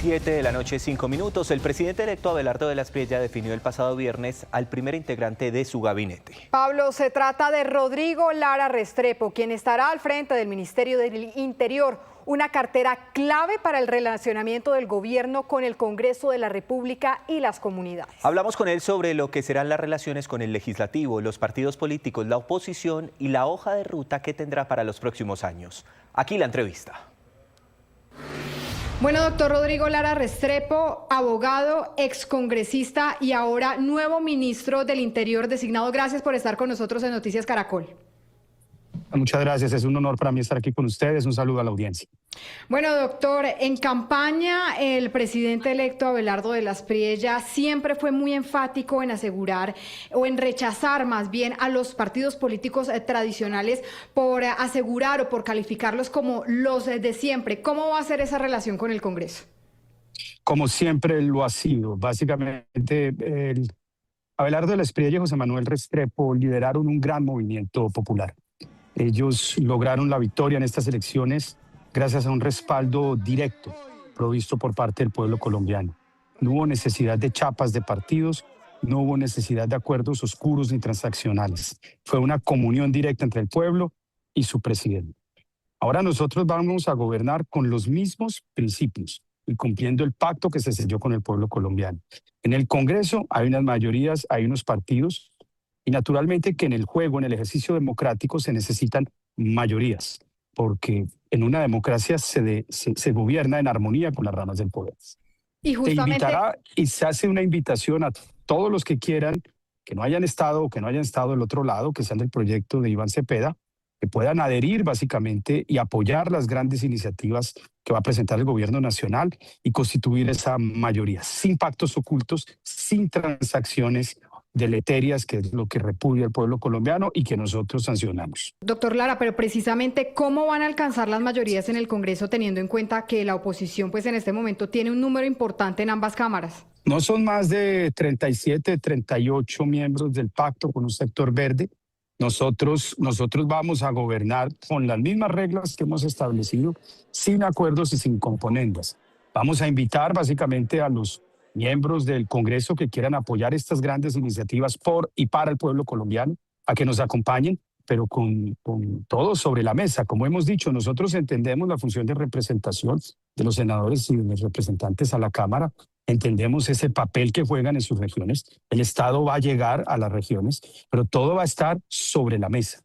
7 de la noche, 5 minutos. El presidente electo Abelardo de la Espriella definió el pasado viernes al primer integrante de su gabinete. Pablo, se trata de Rodrigo Lara Restrepo, quien estará al frente del Ministerio del Interior, una cartera clave para el relacionamiento del gobierno con el Congreso de la República y las comunidades. Hablamos con él sobre lo que serán las relaciones con el legislativo, los partidos políticos, la oposición y la hoja de ruta que tendrá para los próximos años. Aquí la entrevista. Bueno, doctor Rodrigo Lara Restrepo, abogado, excongresista y ahora nuevo ministro del Interior designado. Gracias por estar con nosotros en Noticias Caracol. Muchas gracias, es un honor para mí estar aquí con ustedes. Un saludo a la audiencia. Bueno, doctor, en campaña el presidente electo Abelardo de la Espriella siempre fue muy enfático en asegurar o en rechazar más bien a los partidos políticos tradicionales por asegurar o por calificarlos como los de siempre. ¿Cómo va a ser esa relación con el Congreso? Como siempre lo ha sido. Básicamente, Abelardo de la Espriella y José Manuel Restrepo lideraron un gran movimiento popular. Ellos lograron la victoria en estas elecciones gracias a un respaldo directo provisto por parte del pueblo colombiano. No hubo necesidad de chapas de partidos, no hubo necesidad de acuerdos oscuros ni transaccionales. Fue una comunión directa entre el pueblo y su presidente. Ahora nosotros vamos a gobernar con los mismos principios y cumpliendo el pacto que se selló con el pueblo colombiano. En el Congreso hay unas mayorías, hay unos partidos, y naturalmente que en el juego, en el ejercicio democrático, se necesitan mayorías, porque en una democracia se gobierna en armonía con las ramas del poder. Y justamente... Te invitará y se hace una invitación a todos los que quieran, que no hayan estado o que no hayan estado del otro lado, que sean del proyecto de Iván Cepeda, que puedan adherir básicamente y apoyar las grandes iniciativas que va a presentar el gobierno nacional y constituir esa mayoría, sin pactos ocultos, sin transacciones deleterias, que es lo que repudia el pueblo colombiano y que nosotros sancionamos. Doctor Lara, pero precisamente, ¿cómo van a alcanzar las mayorías en el Congreso teniendo en cuenta que la oposición pues en este momento tiene un número importante en ambas cámaras? No son más de 37, 38 miembros del pacto con un sector verde. Nosotros vamos a gobernar con las mismas reglas que hemos establecido, sin acuerdos y sin componendas. Vamos a invitar básicamente a los miembros del Congreso que quieran apoyar estas grandes iniciativas por y para el pueblo colombiano, a que nos acompañen, pero con todo sobre la mesa. Como hemos dicho, nosotros entendemos la función de representación de los senadores y de los representantes a la Cámara, entendemos ese papel que juegan en sus regiones. El Estado va a llegar a las regiones, pero todo va a estar sobre la mesa.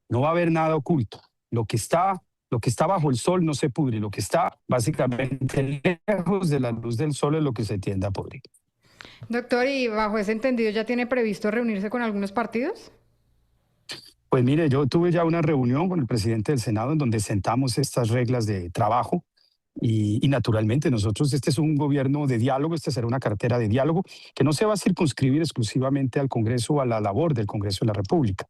No va a haber nada oculto. Lo que está bajo el sol no se pudre, lo que está básicamente lejos de la luz del sol es lo que se tiende a pudrir. Doctor, ¿y bajo ese entendido ya tiene previsto reunirse con algunos partidos? Pues mire, yo tuve ya una reunión con el presidente del Senado en donde sentamos estas reglas de trabajo y naturalmente nosotros, este es un gobierno de diálogo, esta será una cartera de diálogo que no se va a circunscribir exclusivamente al Congreso o a la labor del Congreso de la República.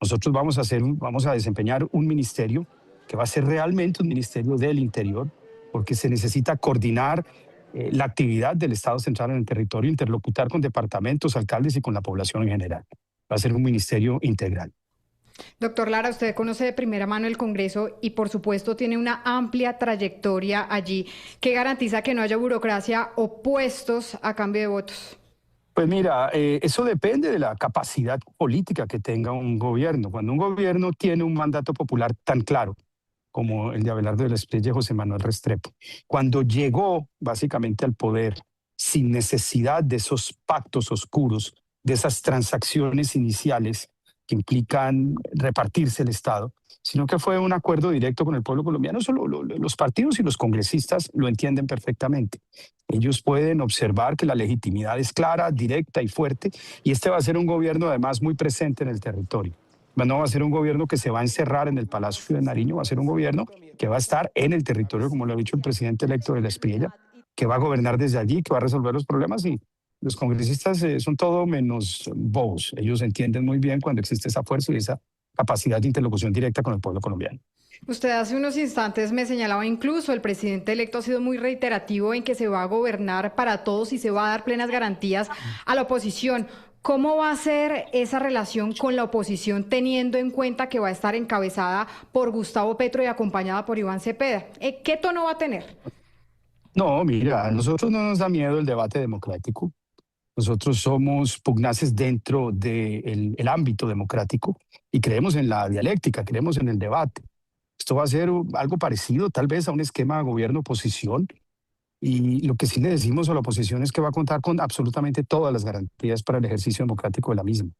Nosotros vamos a desempeñar un ministerio que va a ser realmente un ministerio del interior, porque se necesita coordinar la actividad del Estado central en el territorio, interlocutar con departamentos, alcaldes y con la población en general. Va a ser un ministerio integral. Doctor Lara, usted conoce de primera mano el Congreso y por supuesto tiene una amplia trayectoria allí. ¿Qué garantiza que no haya burocracia o puestos a cambio de votos? Pues mira, eso depende de la capacidad política que tenga un gobierno. Cuando un gobierno tiene un mandato popular tan claro como el de Abelardo de la Espriella y José Manuel Restrepo, cuando llegó básicamente al poder sin necesidad de esos pactos oscuros, de esas transacciones iniciales que implican repartirse el Estado, sino que fue un acuerdo directo con el pueblo colombiano. Solo los partidos y los congresistas lo entienden perfectamente. Ellos pueden observar que la legitimidad es clara, directa y fuerte, y este va a ser un gobierno además muy presente en el territorio. No va a ser un gobierno que se va a encerrar en el Palacio de Nariño, va a ser un gobierno que va a estar en el territorio, como lo ha dicho el presidente electo de la Espriella, que va a gobernar desde allí, que va a resolver los problemas, y los congresistas son todo menos bobos. Ellos entienden muy bien cuando existe esa fuerza y esa capacidad de interlocución directa con el pueblo colombiano. Usted hace unos instantes me señalaba, incluso el presidente electo ha sido muy reiterativo en que se va a gobernar para todos y se va a dar plenas garantías a la oposición. ¿Cómo va a ser esa relación con la oposición teniendo en cuenta que va a estar encabezada por Gustavo Petro y acompañada por Iván Cepeda? ¿Qué tono va a tener? No, mira, a nosotros no nos da miedo el debate democrático. Nosotros somos pugnaces dentro del el ámbito democrático y creemos en la dialéctica, creemos en el debate. Esto va a ser algo parecido tal vez a un esquema de gobierno-oposición y lo que sí le decimos a la oposición es que va a contar con absolutamente todas las garantías para el ejercicio democrático de la misma.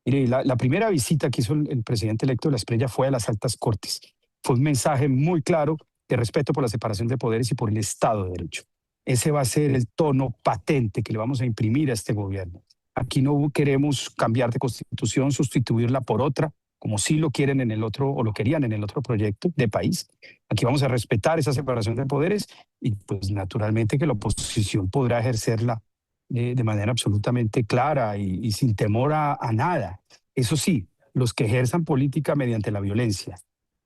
Mire, la primera visita que hizo el presidente electo de la Espriella fue a las altas cortes. Fue un mensaje muy claro de respeto por la separación de poderes y por el Estado de Derecho. Ese va a ser el tono patente que le vamos a imprimir a este gobierno. Aquí no queremos cambiar de constitución, sustituirla por otra, como sí lo quieren en el otro o lo querían en el otro proyecto de país. Aquí vamos a respetar esa separación de poderes y pues naturalmente que la oposición podrá ejercerla de manera absolutamente clara y sin temor a nada. Eso sí, los que ejerzan política mediante la violencia,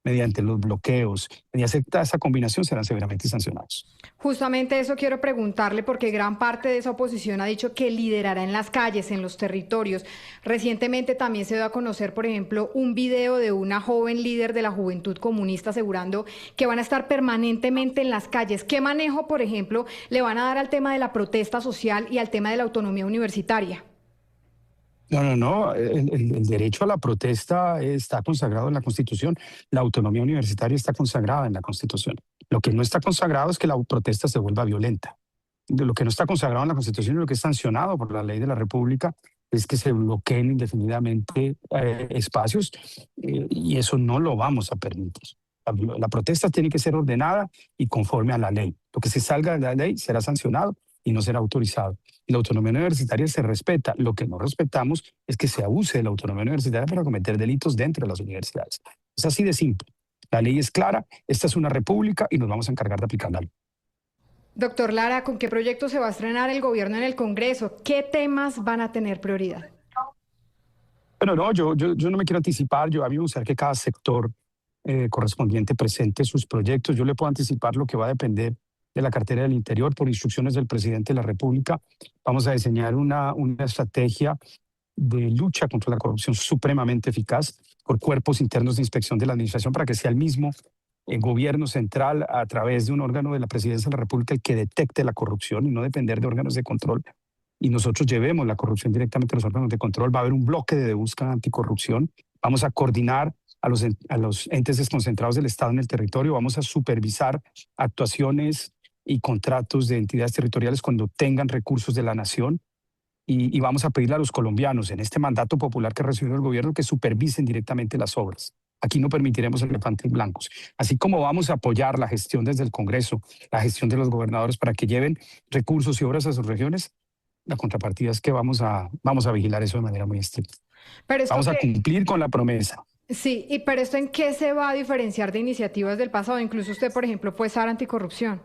mediante los bloqueos, mediante esa combinación serán severamente sancionados. Justamente eso quiero preguntarle porque gran parte de esa oposición ha dicho que liderará en las calles, en los territorios. Recientemente también se dio a conocer, por ejemplo, un video de una joven líder de la Juventud Comunista asegurando que van a estar permanentemente en las calles. ¿Qué manejo, por ejemplo, le van a dar al tema de la protesta social y al tema de la autonomía universitaria? No. El derecho a la protesta está consagrado en la Constitución. La autonomía universitaria está consagrada en la Constitución. Lo que no está consagrado es que la protesta se vuelva violenta. Lo que no está consagrado en la Constitución y lo que es sancionado por la ley de la República es que se bloqueen indefinidamente espacios y eso no lo vamos a permitir. La protesta tiene que ser ordenada y conforme a la ley. Lo que se salga de la ley será sancionado y no será autorizado. Y la autonomía universitaria se respeta. Lo que no respetamos es que se abuse de la autonomía universitaria para cometer delitos dentro de las universidades. Es así de simple. La ley es clara, esta es una república y nos vamos a encargar de aplicarla. Doctor Lara, ¿con qué proyecto se va a estrenar el gobierno en el Congreso? ¿Qué temas van a tener prioridad? Bueno, no, yo no me quiero anticipar. A mí me gustaría que cada sector correspondiente presente sus proyectos. Yo le puedo anticipar lo que va a depender de la cartera del Interior por instrucciones del presidente de la República. Vamos a diseñar una estrategia de lucha contra la corrupción supremamente eficaz por cuerpos internos de inspección de la administración para que sea el mismo gobierno central a través de un órgano de la presidencia de la República el que detecte la corrupción y no depender de órganos de control. Y nosotros llevemos la corrupción directamente a los órganos de control. Va a haber un bloque de búsqueda anticorrupción. Vamos a coordinar a los entes desconcentrados del Estado en el territorio. Vamos a supervisar actuaciones y contratos de entidades territoriales cuando tengan recursos de la nación y vamos a pedirle a los colombianos en este mandato popular que recibió el gobierno que supervisen directamente las obras. Aquí no permitiremos elefantes blancos. Así como vamos a apoyar la gestión desde el Congreso, la gestión de los gobernadores para que lleven recursos y obras a sus regiones, la contrapartida es que vamos a vigilar eso de manera muy estricta. Vamos a cumplir con la promesa. Sí, pero ¿esto en qué se va a diferenciar de iniciativas del pasado? Incluso usted, por ejemplo, puede estar anticorrupción.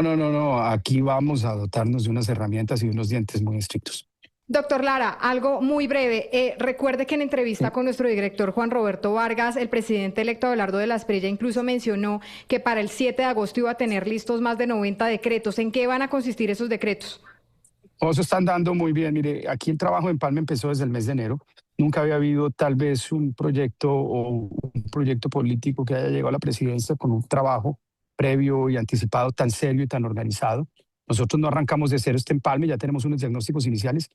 No. Aquí vamos a dotarnos de unas herramientas y unos dientes muy estrictos. Doctor Lara, algo muy breve. Recuerde que en entrevista con nuestro director Juan Roberto Vargas, el presidente electo Abelardo de la Espriella incluso mencionó que para el 7 de agosto iba a tener listos más de 90 decretos. ¿En qué van a consistir esos decretos? Eso está andando muy bien. Mire, aquí el trabajo de Empalme empezó desde el mes de enero. Nunca había habido tal vez un proyecto político que haya llegado a la presidencia con un trabajo previo y anticipado tan serio y tan organizado. Nosotros no arrancamos de cero este empalme, ya tenemos unos diagnósticos iniciales.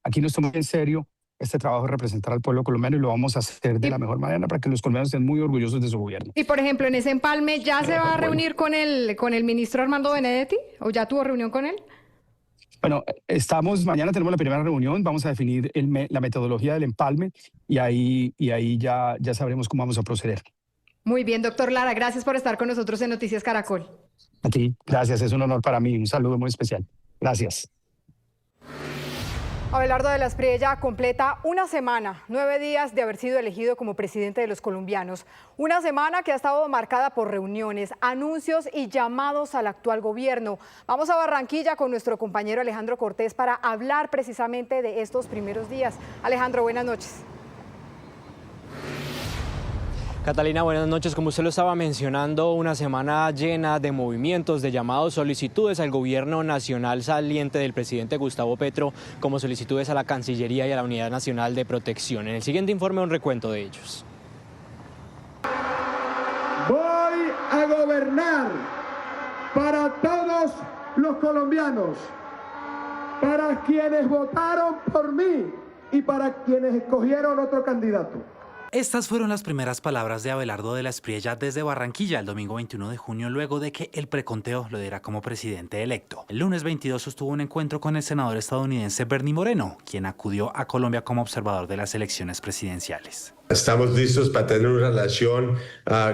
Aquí nos tomamos en serio este trabajo de representar al pueblo colombiano y lo vamos a hacer de la mejor manera para que los colombianos estén muy orgullosos de su gobierno. Y por ejemplo, en ese empalme, ¿ya se va a reunir con el ministro Armando Benedetti? ¿O ya tuvo reunión con él? Bueno, mañana tenemos la primera reunión, vamos a definir la metodología del empalme y ahí ya sabremos cómo vamos a proceder. Muy bien, doctor Lara, gracias por estar con nosotros en Noticias Caracol. A ti, gracias, es un honor para mí, un saludo muy especial. Gracias. Abelardo de la Espriella completa una semana, 9 días de haber sido elegido como presidente de los colombianos. Una semana que ha estado marcada por reuniones, anuncios y llamados al actual gobierno. Vamos a Barranquilla con nuestro compañero Alejandro Cortés para hablar precisamente de estos primeros días. Alejandro, buenas noches. Catalina, buenas noches. Como usted lo estaba mencionando, una semana llena de movimientos, de llamados, solicitudes al gobierno nacional saliente del presidente Gustavo Petro, como solicitudes a la Cancillería y a la Unidad Nacional de Protección. En el siguiente informe, un recuento de ellos. Voy a gobernar para todos los colombianos, para quienes votaron por mí y para quienes escogieron otro candidato. Estas fueron las primeras palabras de Abelardo de la Espriella desde Barranquilla el domingo 21 de junio, luego de que el preconteo lo diera como presidente electo. El lunes 22 sostuvo un encuentro con el senador estadounidense Bernie Moreno, quien acudió a Colombia como observador de las elecciones presidenciales. Estamos listos para tener una relación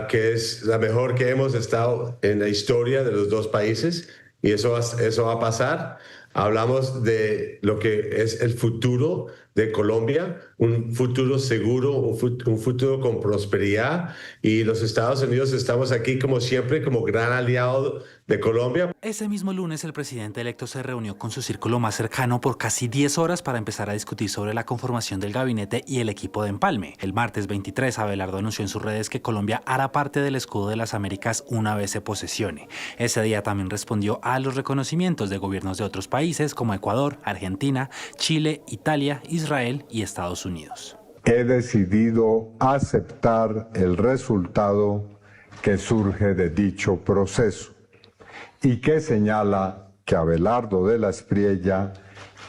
que es la mejor que hemos estado en la historia de los dos países, y eso va a pasar. Hablamos de lo que es el futuro de Colombia, un futuro seguro, un futuro con prosperidad, y los Estados Unidos estamos aquí como siempre, como gran aliado de Colombia. Ese mismo lunes el presidente electo se reunió con su círculo más cercano por casi 10 horas para empezar a discutir sobre la conformación del gabinete y el equipo de empalme. El martes 23, Abelardo anunció en sus redes que Colombia hará parte del escudo de las Américas una vez se posesione. Ese día también respondió a los reconocimientos de gobiernos de otros países como Ecuador, Argentina, Chile, Italia, Israel y Estados Unidos. He decidido aceptar el resultado que surge de dicho proceso y que señala que Abelardo de la Espriella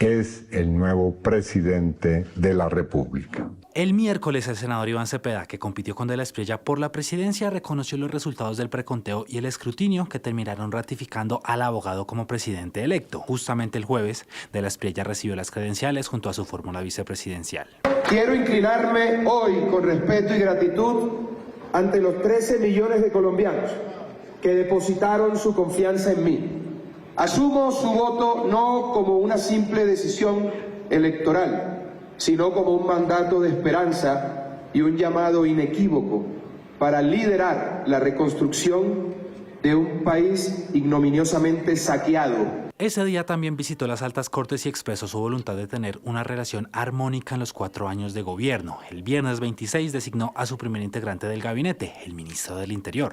es el nuevo presidente de la República. El miércoles, el senador Iván Cepeda, que compitió con de la Espriella por la presidencia, reconoció los resultados del preconteo y el escrutinio que terminaron ratificando al abogado como presidente electo. Justamente el jueves, de la Espriella recibió las credenciales junto a su fórmula vicepresidencial. Quiero inclinarme hoy con respeto y gratitud ante los 13 millones de colombianos que depositaron su confianza en mí. Asumo su voto no como una simple decisión electoral, sino como un mandato de esperanza y un llamado inequívoco para liderar la reconstrucción de un país ignominiosamente saqueado. Ese día también visitó las altas cortes y expresó su voluntad de tener una relación armónica en los 4 años de gobierno. El viernes 26 designó a su primer integrante del gabinete, el ministro del Interior.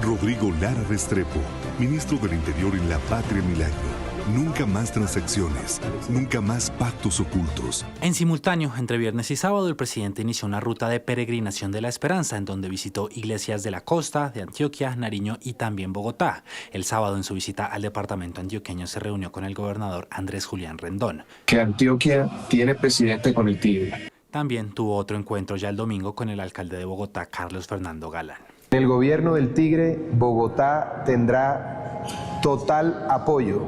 Rodrigo Lara Restrepo, ministro del Interior en la Patria Milagro. Nunca más transacciones, nunca más pactos ocultos. En simultáneo, entre viernes y sábado, el presidente inició una ruta de peregrinación de la esperanza, en donde visitó iglesias de la costa, de Antioquia, Nariño y también Bogotá. El sábado, en su visita al departamento antioqueño, se reunió con el gobernador Andrés Julián Rendón. Que Antioquia tiene presidente con el Tigre. También tuvo otro encuentro ya el domingo con el alcalde de Bogotá, Carlos Fernando Galán. En el gobierno del Tigre, Bogotá tendrá total apoyo,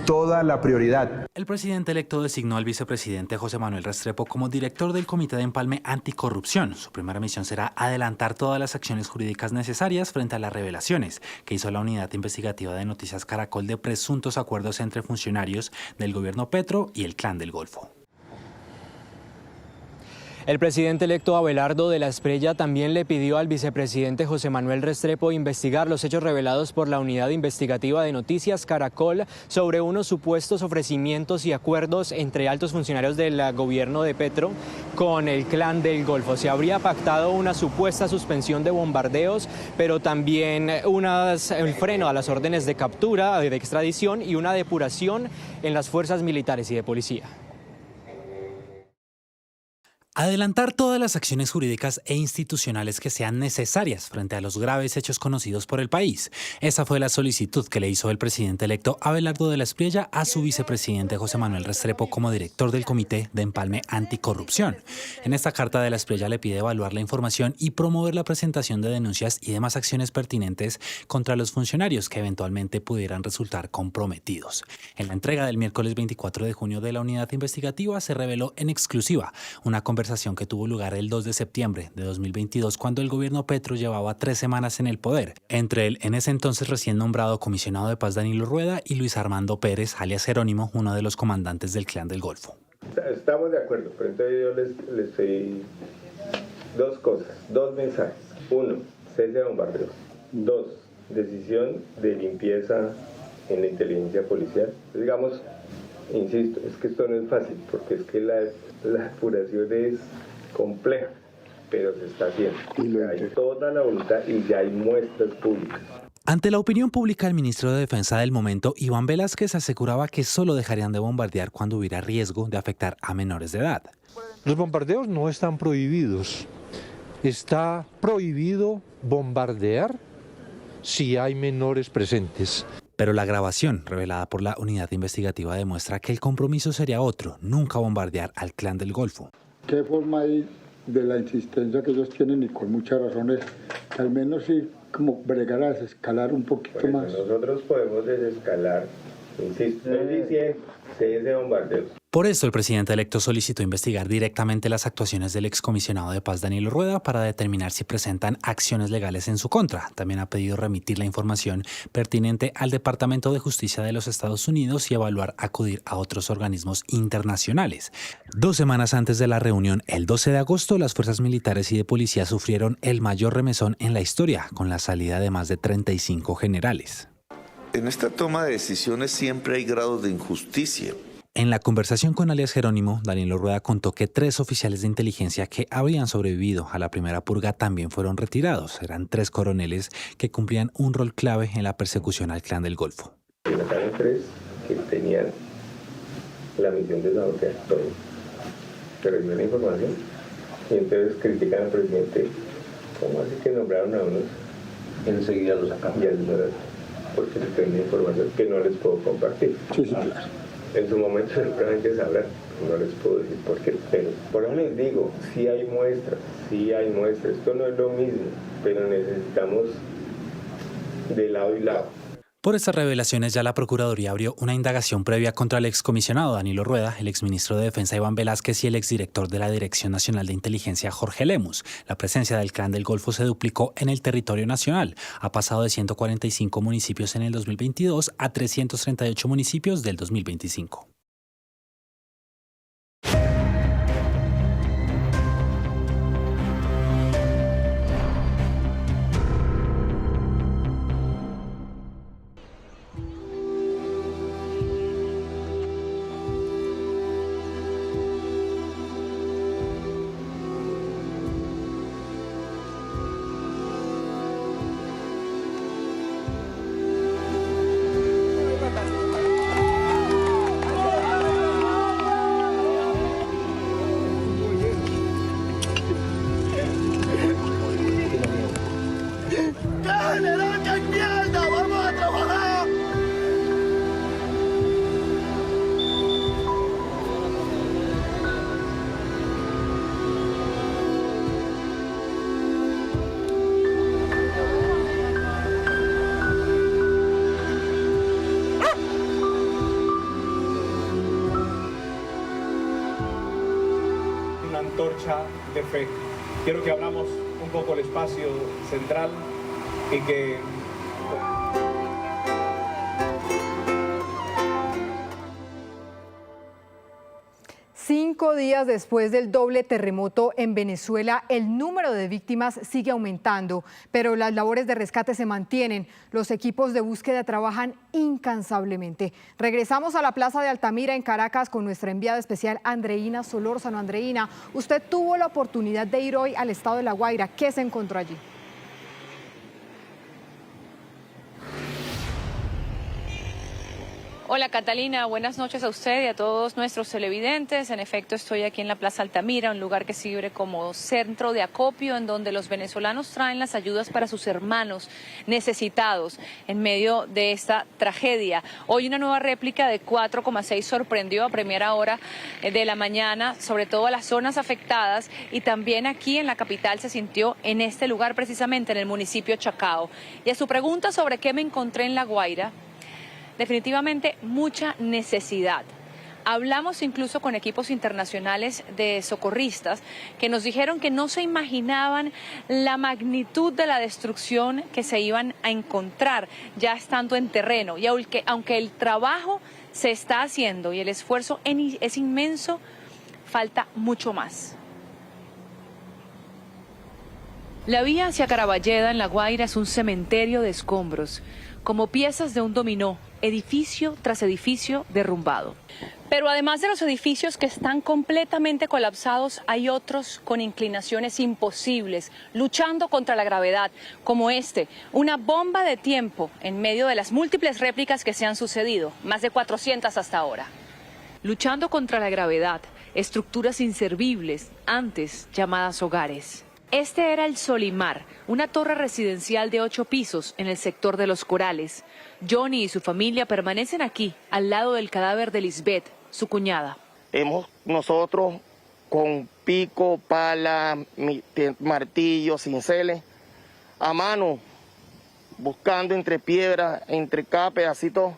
toda la prioridad. El presidente electo designó al vicepresidente José Manuel Restrepo como director del Comité de Empalme Anticorrupción. Su primera misión será adelantar todas las acciones jurídicas necesarias frente a las revelaciones que hizo la unidad investigativa de Noticias Caracol de presuntos acuerdos entre funcionarios del gobierno Petro y el Clan del Golfo. El presidente electo Abelardo de la Espriella también le pidió al vicepresidente José Manuel Restrepo investigar los hechos revelados por la unidad investigativa de Noticias Caracol sobre unos supuestos ofrecimientos y acuerdos entre altos funcionarios del gobierno de Petro con el Clan del Golfo. Se habría pactado una supuesta suspensión de bombardeos, pero también el freno a las órdenes de captura, de extradición y una depuración en las fuerzas militares y de policía. Adelantar todas las acciones jurídicas e institucionales que sean necesarias frente a los graves hechos conocidos por el país. Esa fue la solicitud que le hizo el presidente electo Abelardo de la Espriella a su vicepresidente José Manuel Restrepo como director del Comité de Empalme Anticorrupción. En esta carta de la Espriella le pide evaluar la información y promover la presentación de denuncias y demás acciones pertinentes contra los funcionarios que eventualmente pudieran resultar comprometidos. En la entrega del miércoles 24 de junio de la unidad investigativa se reveló en exclusiva una conversación que tuvo lugar el 2 de septiembre de 2022 cuando el gobierno Petro llevaba 3 semanas en el poder, entre el en ese entonces recién nombrado comisionado de paz Danilo Rueda y Luis Armando Pérez, alias Jerónimo, uno de los comandantes del Clan del Golfo. Estamos de acuerdo, pero entonces yo les pedí 2 cosas, 2 mensajes. 1, cese de bombardeos. 2, decisión de limpieza en la inteligencia policial. Digamos, insisto, es que esto no es fácil, porque es que la apuración es compleja, pero se está haciendo. Hay toda la voluntad y ya hay muestras públicas. Ante la opinión pública, el ministro de Defensa del momento, Iván Velázquez, aseguraba que solo dejarían de bombardear cuando hubiera riesgo de afectar a menores de edad. Los bombardeos no están prohibidos. Está prohibido bombardear si hay menores presentes. Pero la grabación revelada por la unidad investigativa demuestra que el compromiso sería otro, nunca bombardear al Clan del Golfo. ¿Qué forma hay de la insistencia que ellos tienen, y con muchas razones, que al menos sí como bregar a desescalar un poquito más? Nosotros podemos desescalar, insisto, no diciendo ese bombardeo. Por esto, el presidente electo solicitó investigar directamente las actuaciones del excomisionado de paz Danilo Rueda para determinar si presentan acciones legales en su contra. También ha pedido remitir la información pertinente al Departamento de Justicia de los Estados Unidos y evaluar acudir a otros organismos internacionales. 2 semanas antes de la reunión, el 12 de agosto, las fuerzas militares y de policía sufrieron el mayor remesón en la historia, con la salida de más de 35 generales. En esta toma de decisiones siempre hay grados de injusticia. En la conversación con alias Jerónimo, Danilo Rueda contó que 3 oficiales de inteligencia que habrían sobrevivido a la primera purga también fueron retirados. Eran 3 coroneles que cumplían un rol clave en la persecución al Clan del Golfo. Mataron 3 que tenían la misión de sabotear todo. Se recibió la información y entonces critican al presidente. ¿Cómo así que nombraron a unos? Enseguida los sacaron. Y porque se tenía información que no les puedo compartir. Sí, claro. En su momento seguramente sabrán, no les puedo decir por qué, pero por eso les digo, sí hay muestras, esto no es lo mismo, pero necesitamos de lado y lado. Por estas revelaciones ya la Procuraduría abrió una indagación previa contra el excomisionado Danilo Rueda, el exministro de Defensa Iván Velázquez y el exdirector de la Dirección Nacional de Inteligencia Jorge Lemus. La presencia del Clan del Golfo se duplicó en el territorio nacional. Ha pasado de 145 municipios en el 2022 a 338 municipios del 2025. Antorcha de fe. Quiero que abramos un poco el espacio central y que... Cinco días después del doble terremoto en Venezuela, el número de víctimas sigue aumentando, pero las labores de rescate se mantienen. Los equipos de búsqueda trabajan incansablemente. Regresamos a la Plaza de Altamira en Caracas con nuestra enviada especial Andreina Solórzano. Andreina, usted tuvo la oportunidad de ir hoy al estado de La Guaira. ¿Qué se encontró allí? Hola Catalina, buenas noches a usted y a todos nuestros televidentes. En efecto, estoy aquí en la Plaza Altamira, un lugar que sirve como centro de acopio en donde los venezolanos traen las ayudas para sus hermanos necesitados en medio de esta tragedia. Hoy una nueva réplica de 4,6 sorprendió a primera hora de la mañana, sobre todo a las zonas afectadas, y también aquí en la capital se sintió en este lugar, precisamente en el municipio Chacao. Y a su pregunta sobre qué me encontré en La Guaira, definitivamente mucha necesidad. Hablamos incluso con equipos internacionales de socorristas que nos dijeron que no se imaginaban la magnitud de la destrucción que se iban a encontrar ya estando en terreno. Y aunque el trabajo se está haciendo y el esfuerzo es inmenso, falta mucho más. La vía hacia Caraballeda en La Guaira es un cementerio de escombros, como piezas de un dominó, edificio tras edificio derrumbado. Pero además de los edificios que están completamente colapsados, hay otros con inclinaciones imposibles, luchando contra la gravedad, como este, una bomba de tiempo en medio de las múltiples réplicas que se han sucedido, más de 400 hasta ahora. Luchando contra la gravedad, estructuras inservibles, antes llamadas hogares. Este era el Solimar, una torre residencial de 8 pisos en el sector de Los Corales. Johnny y su familia permanecen aquí, al lado del cadáver de Lisbeth, su cuñada. Nosotros con pico, pala, martillo, cinceles, a mano, buscando entre piedras, entre cada pedacito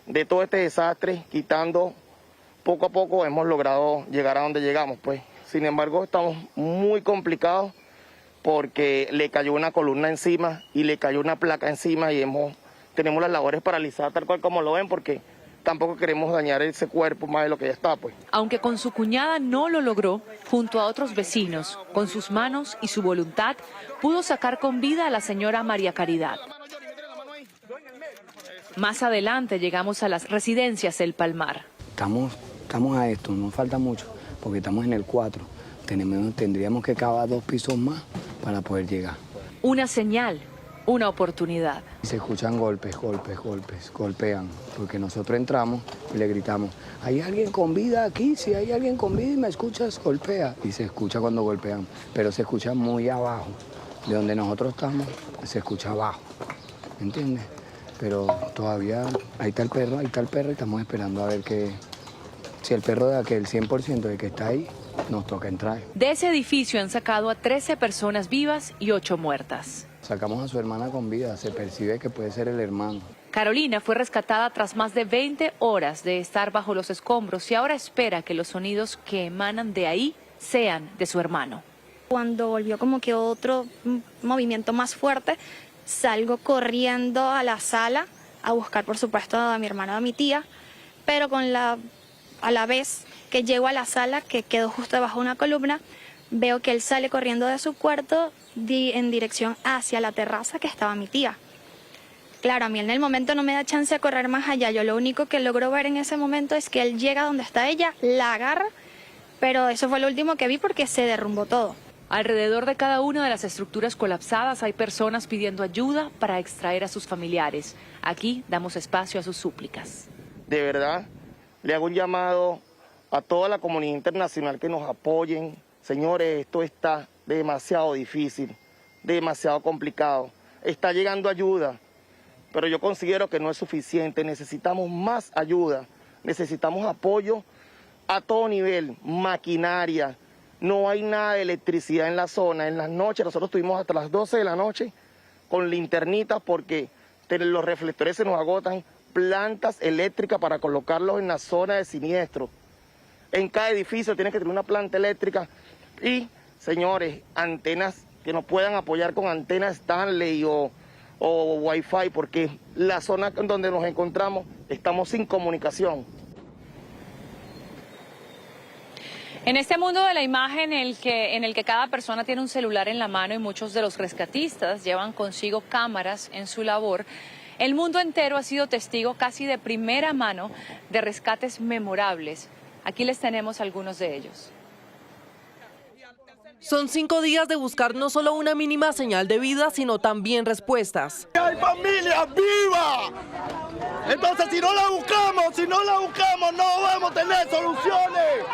de todo este desastre, quitando, poco a poco hemos logrado llegar a donde llegamos, pues. Sin embargo, estamos muy complicados porque le cayó una columna encima y le cayó una placa encima y tenemos las labores paralizadas tal cual como lo ven porque tampoco queremos dañar ese cuerpo más de lo que ya está, pues. Aunque con su cuñada no lo logró, junto a otros vecinos, con sus manos y su voluntad, pudo sacar con vida a la señora María Caridad. Más adelante llegamos a las residencias El Palmar. Estamos a esto, nos falta mucho, porque estamos en el 4. Tendríamos que cavar 2 pisos más para poder llegar. Una señal, una oportunidad. Se escuchan golpes, golpean, porque nosotros entramos y le gritamos, ¿hay alguien con vida aquí? Si hay alguien con vida y me escuchas, golpea. Y se escucha cuando golpean, pero se escucha muy abajo. De donde nosotros estamos, se escucha abajo, ¿entiendes? Pero todavía ahí está el perro y estamos esperando a ver si el perro de aquel 100% de que está ahí, nos toca entrar. De ese edificio han sacado a 13 personas vivas y 8 muertas. Sacamos a su hermana con vida, se percibe que puede ser el hermano. Carolina fue rescatada tras más de 20 horas de estar bajo los escombros y ahora espera que los sonidos que emanan de ahí sean de su hermano. Cuando volvió como que otro movimiento más fuerte, salgo corriendo a la sala a buscar, por supuesto, a mi hermana o a mi tía, pero a la vez que llego a la sala, que quedó justo debajo de una columna, veo que él sale corriendo de su cuarto en dirección hacia la terraza que estaba mi tía. Claro, a mí en el momento no me da chance de correr más allá. Yo lo único que logro ver en ese momento es que él llega donde está ella, la agarra, pero eso fue lo último que vi porque se derrumbó todo. Alrededor de cada una de las estructuras colapsadas hay personas pidiendo ayuda para extraer a sus familiares. Aquí damos espacio a sus súplicas. De verdad, le hago un llamado a toda la comunidad internacional que nos apoyen. Señores, esto está demasiado difícil, demasiado complicado. Está llegando ayuda, pero yo considero que no es suficiente. Necesitamos más ayuda, necesitamos apoyo a todo nivel, maquinaria. No hay nada de electricidad en la zona. En las noches, nosotros estuvimos hasta las 12 de la noche con linternitas porque los reflectores se nos agotan. Plantas eléctricas para colocarlos en la zona de siniestro. En cada edificio tiene que tener una planta eléctrica y, señores, antenas que nos puedan apoyar con antenas Stanley o Wi-Fi, porque la zona en donde nos encontramos estamos sin comunicación. En este mundo de la imagen en el que cada persona tiene un celular en la mano y muchos de los rescatistas llevan consigo cámaras en su labor, el mundo entero ha sido testigo casi de primera mano de rescates memorables. Aquí les tenemos algunos de ellos. Son 5 días de buscar no solo una mínima señal de vida, sino también respuestas. ¡Hay familias vivas! Entonces, si no la buscamos, no vamos a tener soluciones.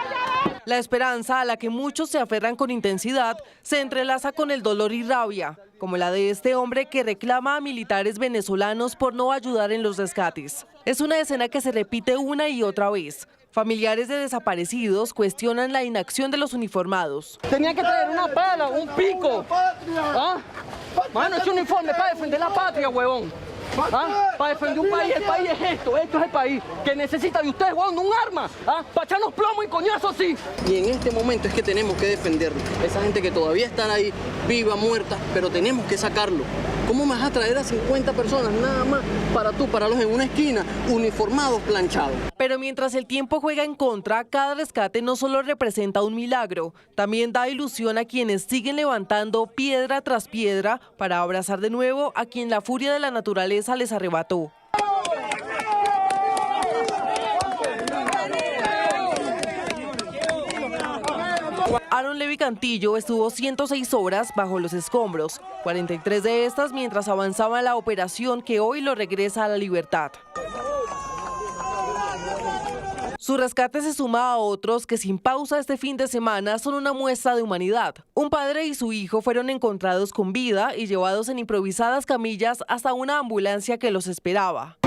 La esperanza a la que muchos se aferran con intensidad se entrelaza con el dolor y rabia, como la de este hombre que reclama a militares venezolanos por no ayudar en los rescates. Es una escena que se repite una y otra vez. Familiares de desaparecidos cuestionan la inacción de los uniformados. Tenía que traer una pala, un pico. ¿Ah? Mano, es un uniforme para defender la patria, huevón. ¿Ah? Para defender un país, el país es esto es el país que necesita de ustedes, huevón, un arma, ¿ah? Para echarnos plomo y coñazo, sí. Y en este momento es que tenemos que defenderlo. Esa gente que todavía están ahí, viva, muerta, pero tenemos que sacarlo. ¿Cómo me vas a traer a 50 personas nada más para pararlos en una esquina, uniformados, planchados? Pero mientras el tiempo juega en contra, cada rescate no solo representa un milagro, también da ilusión a quienes siguen levantando piedra tras piedra para abrazar de nuevo a quien la furia de la naturaleza les arrebató. Aaron Levi Cantillo estuvo 106 horas bajo los escombros, 43 de estas mientras avanzaba la operación que hoy lo regresa a la libertad. Su rescate se suma a otros que sin pausa este fin de semana son una muestra de humanidad. Un padre y su hijo fueron encontrados con vida y llevados en improvisadas camillas hasta una ambulancia que los esperaba.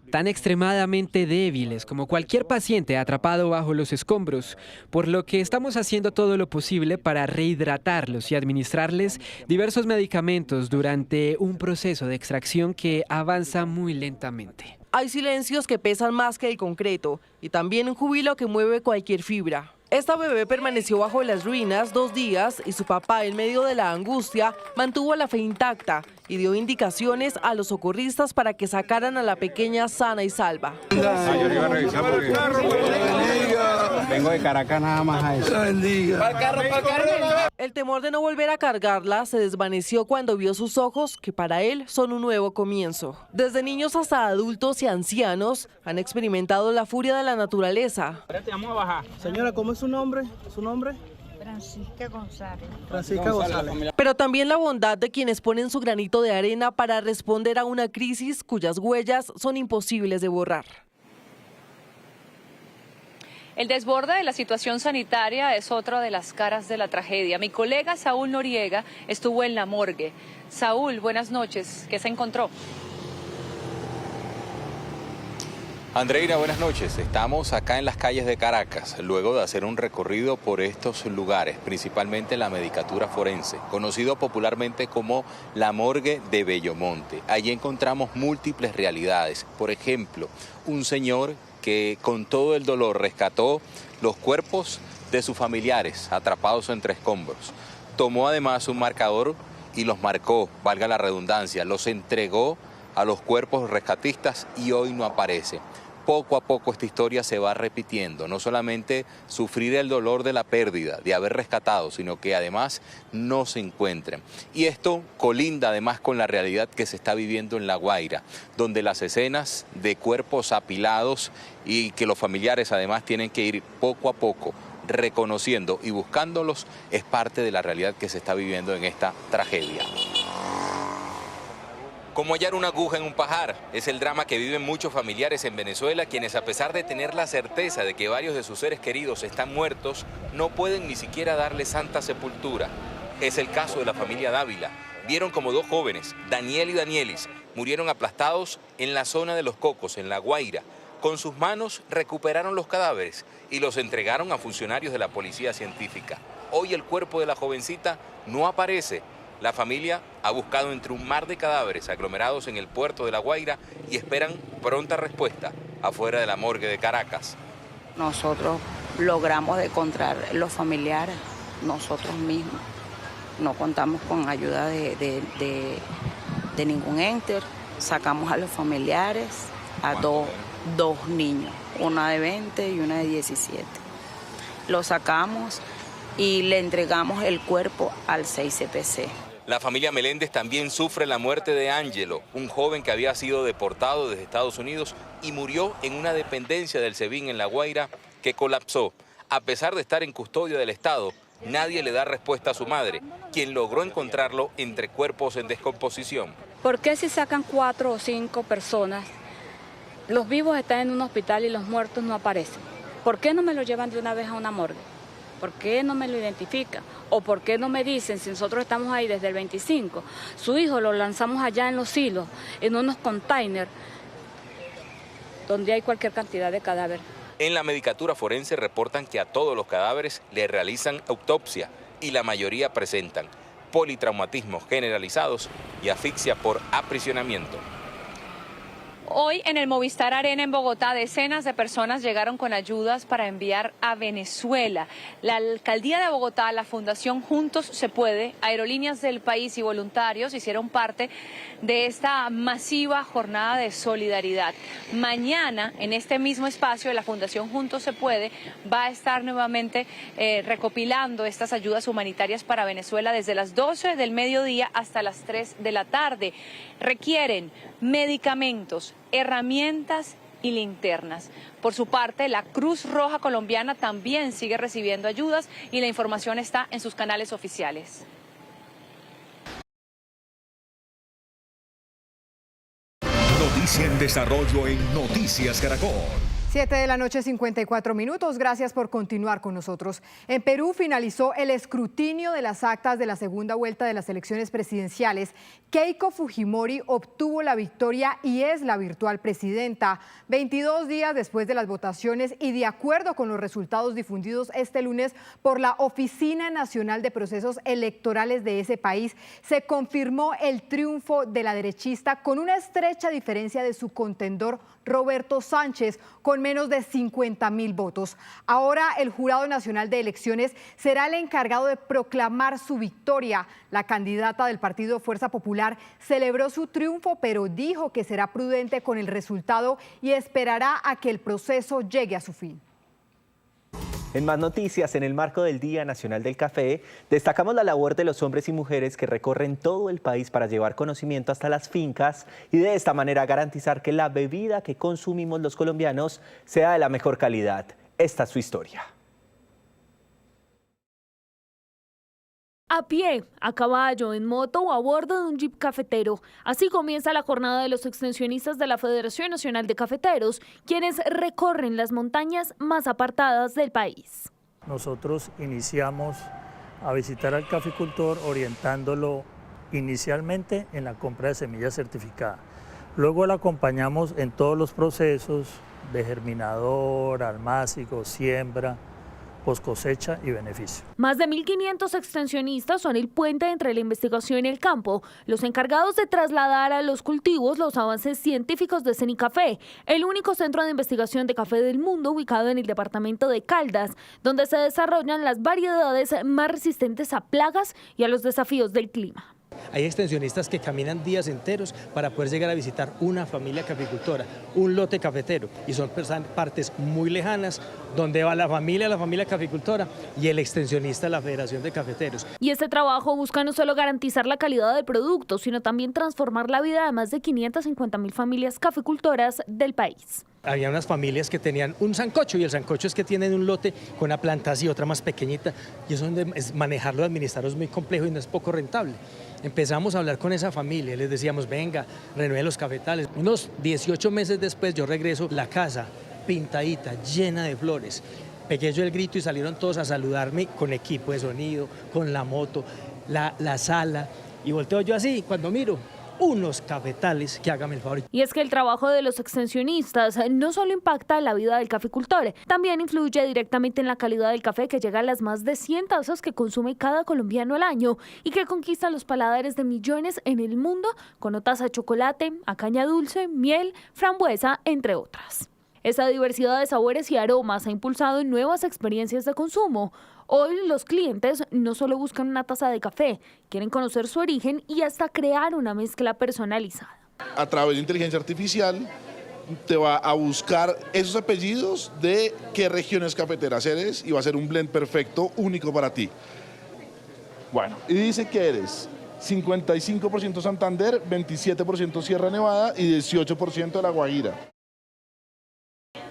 Tan extremadamente débiles como cualquier paciente atrapado bajo los escombros, por lo que estamos haciendo todo lo posible para rehidratarlos y administrarles diversos medicamentos durante un proceso de extracción que avanza muy lentamente. Hay silencios que pesan más que el concreto y también un júbilo que mueve cualquier fibra. Esta bebé permaneció bajo las ruinas 2 días y su papá, en medio de la angustia, mantuvo la fe intacta y dio indicaciones a los socorristas para que sacaran a la pequeña sana y salva. Yo le iba a revisar porque vengo de Caracas nada más a eso. El temor de no volver a cargarla se desvaneció cuando vio sus ojos, que para él son un nuevo comienzo. Desde niños hasta adultos y ancianos han experimentado la furia de la naturaleza. Vamos a bajar. Señora, ¿cómo es su nombre? ¿Su nombre? Francisca González. Francisca González. Pero también la bondad de quienes ponen su granito de arena para responder a una crisis cuyas huellas son imposibles de borrar. El desborde de la situación sanitaria es otra de las caras de la tragedia. Mi colega Saúl Noriega estuvo en la morgue. Saúl, buenas noches. ¿Qué se encontró? Andreina, buenas noches. Estamos acá en las calles de Caracas, luego de hacer un recorrido por estos lugares, principalmente la Medicatura Forense, conocido popularmente como la morgue de Bellomonte. Allí encontramos múltiples realidades. Por ejemplo, un señor que con todo el dolor rescató los cuerpos de sus familiares atrapados entre escombros. Tomó además un marcador y los marcó, valga la redundancia, los entregó a los cuerpos rescatistas y hoy no aparece. Poco a poco esta historia se va repitiendo, no solamente sufrir el dolor de la pérdida, de haber rescatado, sino que además no se encuentren. Y esto colinda además con la realidad que se está viviendo en La Guaira, donde las escenas de cuerpos apilados y que los familiares además tienen que ir poco a poco reconociendo y buscándolos es parte de la realidad que se está viviendo en esta tragedia. Como hallar una aguja en un pajar, es el drama que viven muchos familiares en Venezuela, quienes a pesar de tener la certeza de que varios de sus seres queridos están muertos, no pueden ni siquiera darle santa sepultura. Es el caso de la familia Dávila. Vieron como 2 jóvenes, Daniel y Danielis, murieron aplastados en la zona de Los Cocos, en La Guaira. Con sus manos recuperaron los cadáveres y los entregaron a funcionarios de la policía científica. Hoy el cuerpo de la jovencita no aparece. La familia ha buscado entre un mar de cadáveres aglomerados en el puerto de La Guaira y esperan pronta respuesta afuera de la morgue de Caracas. Nosotros logramos encontrar los familiares, nosotros mismos. No contamos con ayuda de ningún ente. Sacamos a los familiares, a dos niños, una de 20 y una de 17. Los sacamos y le entregamos el cuerpo al 6CPC. La familia Meléndez también sufre la muerte de Ángelo, un joven que había sido deportado desde Estados Unidos y murió en una dependencia del SEBIN en La Guaira que colapsó. A pesar de estar en custodia del Estado, nadie le da respuesta a su madre, quien logró encontrarlo entre cuerpos en descomposición. ¿Por qué si sacan 4 o 5 personas, los vivos están en un hospital y los muertos no aparecen? ¿Por qué no me lo llevan de una vez a una morgue? ¿Por qué no me lo identifican? ¿O por qué no me dicen, si nosotros estamos ahí desde el 25, su hijo lo lanzamos allá en Los Silos, en unos containers, donde hay cualquier cantidad de cadáveres? En la Medicatura Forense reportan que a todos los cadáveres le realizan autopsia y la mayoría presentan politraumatismos generalizados y asfixia por aprisionamiento. Hoy en el Movistar Arena en Bogotá, decenas de personas llegaron con ayudas para enviar a Venezuela. La Alcaldía de Bogotá, la Fundación Juntos Se Puede, Aerolíneas del País y voluntarios hicieron parte de esta masiva jornada de solidaridad. Mañana, en este mismo espacio, la Fundación Juntos Se Puede va a estar nuevamente recopilando estas ayudas humanitarias para Venezuela desde las 12 del mediodía hasta las 3 de la tarde. Requieren medicamentos, herramientas y linternas. Por su parte, la Cruz Roja Colombiana también sigue recibiendo ayudas y la información está en sus canales oficiales. noticia en desarrollo en Noticias Caracol. 7:54 p.m. Gracias por continuar con nosotros. En Perú finalizó el escrutinio de las actas de la segunda vuelta de las elecciones presidenciales. Keiko Fujimori obtuvo la victoria y es la virtual presidenta. 22 días después de las votaciones y de acuerdo con los resultados difundidos este lunes por la Oficina Nacional de Procesos Electorales de ese país, se confirmó el triunfo de la derechista con una estrecha diferencia de su contendor Roberto Sánchez, con menos de 50.000 votos. Ahora el Jurado Nacional de Elecciones será el encargado de proclamar su victoria. La candidata del partido Fuerza Popular celebró su triunfo, pero dijo que será prudente con el resultado y esperará a que el proceso llegue a su fin. En más noticias, en el marco del Día Nacional del Café, destacamos la labor de los hombres y mujeres que recorren todo el país para llevar conocimiento hasta las fincas y de esta manera garantizar que la bebida que consumimos los colombianos sea de la mejor calidad. Esta es su historia. A pie, a caballo, en moto o a bordo de un jeep cafetero. Así comienza la jornada de los extensionistas de la Federación Nacional de Cafeteros, quienes recorren las montañas más apartadas del país. Nosotros iniciamos a visitar al caficultor orientándolo inicialmente en la compra de semillas certificadas. Luego lo acompañamos en todos los procesos de germinador, almácigo, siembra, post cosecha y beneficio. Más de 1.500 extensionistas son el puente entre la investigación y el campo, los encargados de trasladar a los cultivos los avances científicos de Cenicafé, el único centro de investigación de café del mundo ubicado en el departamento de Caldas, donde se desarrollan las variedades más resistentes a plagas y a los desafíos del clima. Hay extensionistas que caminan días enteros para poder llegar a visitar una familia caficultora, un lote cafetero, y son partes muy lejanas donde va la familia caficultora y el extensionista de la Federación de Cafeteros. Y este trabajo busca no solo garantizar la calidad del producto, sino también transformar la vida de más de 550.000 familias caficultoras del país. Había unas familias que tenían un sancocho y el sancocho es que tienen un lote con una planta así, otra más pequeñita, y eso es manejarlo, administrarlo es muy complejo y no es poco rentable. Empezamos a hablar con esa familia, les decíamos, venga, renueve los cafetales. Unos 18 meses después yo regreso, la casa pintadita, llena de flores. Pegué yo el grito y salieron todos a saludarme con equipo de sonido, con la moto, la sala, y volteo yo así, cuando miro, unos cafetales, que hágame el favor. Y es que el trabajo de los extensionistas no solo impacta la vida del caficultor, también influye directamente en la calidad del café que llega a las más de 100 tazas que consume cada colombiano al año y que conquista los paladares de millones en el mundo con notas a chocolate, a caña dulce, miel, frambuesa, entre otras. Esa diversidad de sabores y aromas ha impulsado nuevas experiencias de consumo. Hoy los clientes no solo buscan una taza de café, quieren conocer su origen y hasta crear una mezcla personalizada. A través de inteligencia artificial te va a buscar esos apellidos de qué regiones cafeteras eres y va a ser un blend perfecto, único para ti. Bueno, y dice que eres 55% Santander, 27% Sierra Nevada y 18% de La Guajira.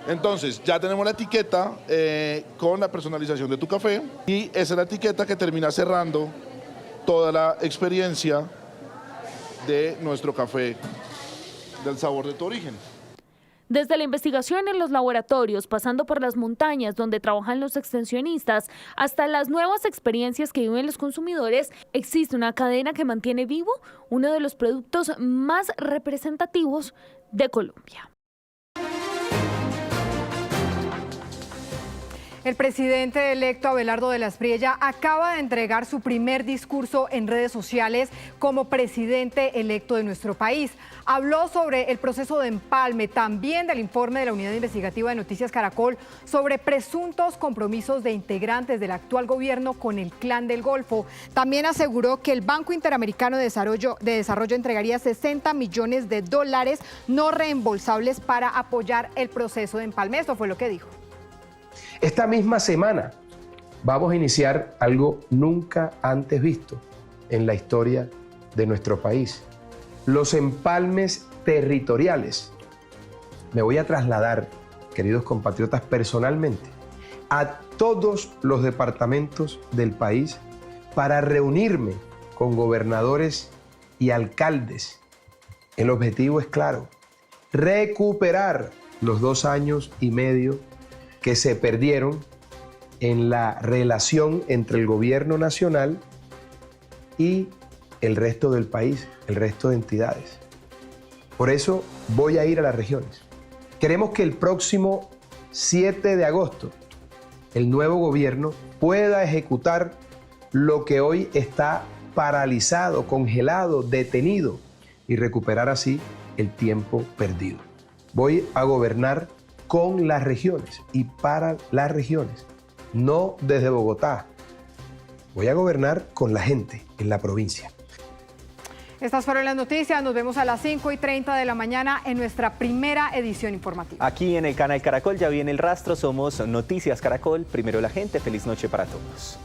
Entonces, ya tenemos la etiqueta con la personalización de tu café y esa es la etiqueta que termina cerrando toda la experiencia de nuestro café, del sabor de tu origen. Desde la investigación en los laboratorios, pasando por las montañas donde trabajan los extensionistas, hasta las nuevas experiencias que viven los consumidores, existe una cadena que mantiene vivo uno de los productos más representativos de Colombia. El presidente electo Abelardo de la Espriella acaba de entregar su primer discurso en redes sociales como presidente electo de nuestro país. Habló sobre el proceso de empalme, también del informe de la Unidad Investigativa de Noticias Caracol sobre presuntos compromisos de integrantes del actual gobierno con el Clan del Golfo. También aseguró que el Banco Interamericano de Desarrollo entregaría $60 millones no reembolsables para apoyar el proceso de empalme. Esto fue lo que dijo. Esta misma semana vamos a iniciar algo nunca antes visto en la historia de nuestro país: los empalmes territoriales. Me voy a trasladar, queridos compatriotas, personalmente a todos los departamentos del país para reunirme con gobernadores y alcaldes. El objetivo es claro: recuperar los 2 años y medio que se perdieron en la relación entre el gobierno nacional y el resto del país, el resto de entidades. Por eso voy a ir a las regiones. Queremos que el próximo 7 de agosto el nuevo gobierno pueda ejecutar lo que hoy está paralizado, congelado, detenido y recuperar así el tiempo perdido. Voy a gobernar con las regiones y para las regiones, no desde Bogotá. Voy a gobernar con la gente en la provincia. Estas fueron las noticias. Nos vemos a las 5:30 de la mañana en nuestra primera edición informativa. Aquí en el canal Caracol ya viene el rastro. Somos Noticias Caracol. Primero la gente. Feliz noche para todos.